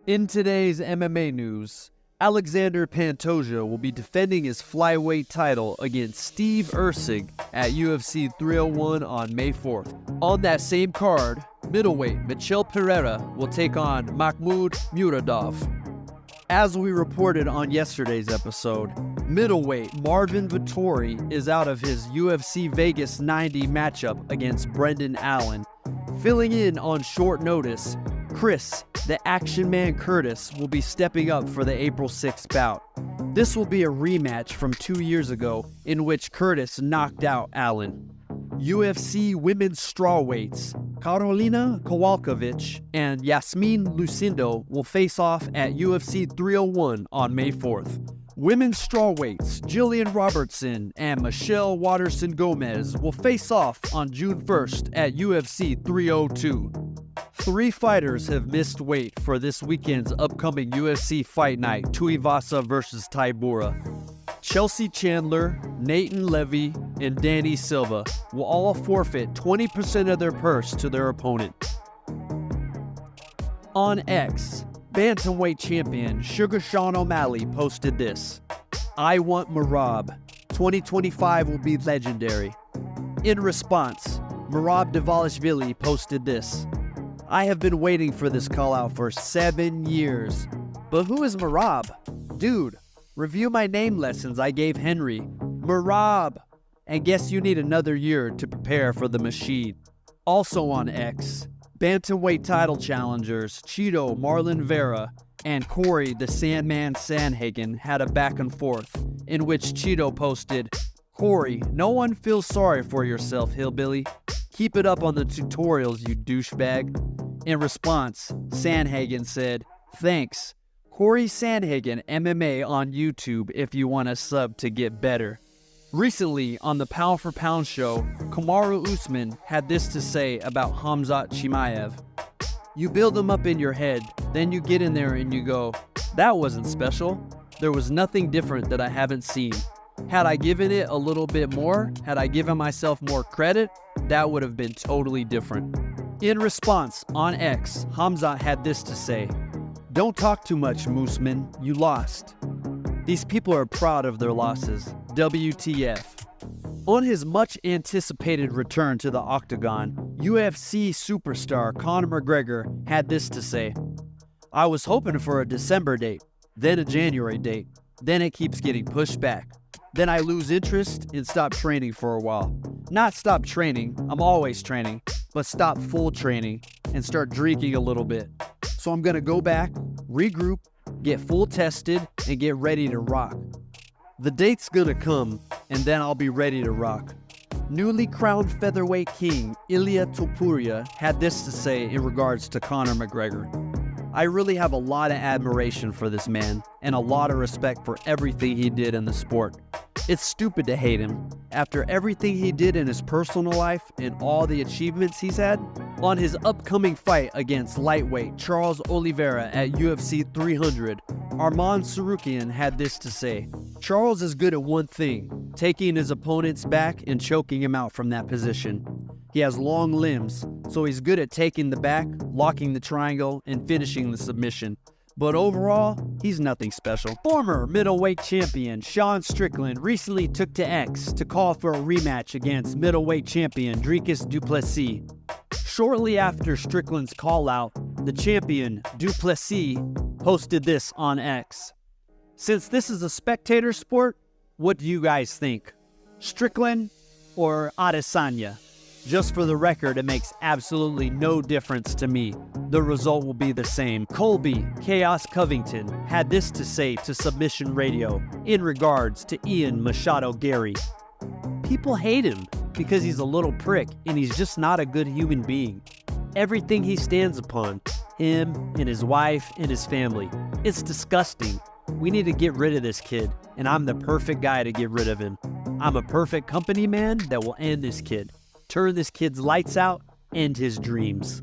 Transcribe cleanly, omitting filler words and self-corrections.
In today's MMA news, Alexander Pantoja will be defending his flyweight title against Steve Erceg at UFC 301 on May 4th. On that same card, middleweight Michel Pereira will take on Mahmoud Muradov. As we reported on yesterday's episode, middleweight Marvin Vettori is out of his UFC Vegas 90 matchup against Brendan Allen. Filling in on short notice, Chris, the Action Man Curtis, will be stepping up for the April 6th bout. This will be a rematch from 2 years ago in which Curtis knocked out Allen. UFC women's strawweights Karolina Kowalkiewicz and Yasmin Lucindo will face off at UFC 301 on May 4th. Women's strawweights Jillian Robertson and Michelle Waterson-Gomez will face off on June 1st at UFC 302. 3 fighters have missed weight for this weekend's upcoming UFC Fight Night Tuivasa vs. Tybura. Chelsea Chandler, Nathan Levy, and Danny Silva will all forfeit 20% of their purse to their opponent. On X, bantamweight champion Sugar Sean O'Malley posted this: "I want Merab. 2025 will be legendary." In response, Merab Dvalishvili posted this: "I have been waiting for this call out for 7 years. But who is Merab? Dude, review my name lessons I gave Henry. Merab! And guess you need another year to prepare for the machine." Also on X, bantamweight title challengers Cheeto Marlon Vera and Corey the Sandman Sandhagen had a back and forth, in which Cheeto posted, "Corey, no one feels sorry for yourself, hillbilly. Keep it up on the tutorials, you douchebag." In response, Sandhagen said, "Thanks. Corey Sandhagen MMA on YouTube if you want a sub to get better." Recently, on the Pound for Pound show, Kamaru Usman had this to say about Khamzat Chimaev: "You build him up in your head, then you get in there and you go, that wasn't special. There was nothing different that I haven't seen. Had I given it a little bit more, had I given myself more credit, that would have been totally different." In response, on X, Khamzat had this to say: "Don't talk too much, Mooseman. You lost." These people are proud of their losses. WTF. On his much-anticipated return to the octagon, UFC superstar Conor McGregor had this to say: "I was hoping for a December date, then a January date, then it keeps getting pushed back. Then I lose interest and stop training for a while. Not stop training, I'm always training, but stop full training and start drinking a little bit. So I'm gonna go back, regroup, get full tested, and get ready to rock. The date's gonna come, and then I'll be ready to rock." Newly crowned featherweight king Ilia Topuria had this to say in regards to Conor McGregor: "I really have a lot of admiration for this man, and a lot of respect for everything he did in the sport. It's stupid to hate him. After everything he did in his personal life and all the achievements he's had." On his upcoming fight against lightweight Charles Oliveira at UFC 300, Arman Sarukian had this to say: "Charles is good at one thing, taking his opponent's back and choking him out from that position. He has long limbs, so he's good at taking the back, locking the triangle, and finishing the submission. But overall, he's nothing special." Former middleweight champion Sean Strickland recently took to X to call for a rematch against middleweight champion Dricus du Plessis. Shortly after Strickland's call-out, the champion, du Plessis, posted this on X: "Since this is a spectator sport, what do you guys think? Strickland or Adesanya? Just for the record, it makes absolutely no difference to me. The result will be the same." Colby Chaos Covington had this to say to Submission Radio in regards to Ian Machado Gary: "People hate him because he's a little prick and he's just not a good human being. Everything he stands upon, him and his wife and his family, it's disgusting. We need to get rid of this kid, and I'm the perfect guy to get rid of him. I'm a perfect company man that will end this kid. Turn this kid's lights out, end his dreams."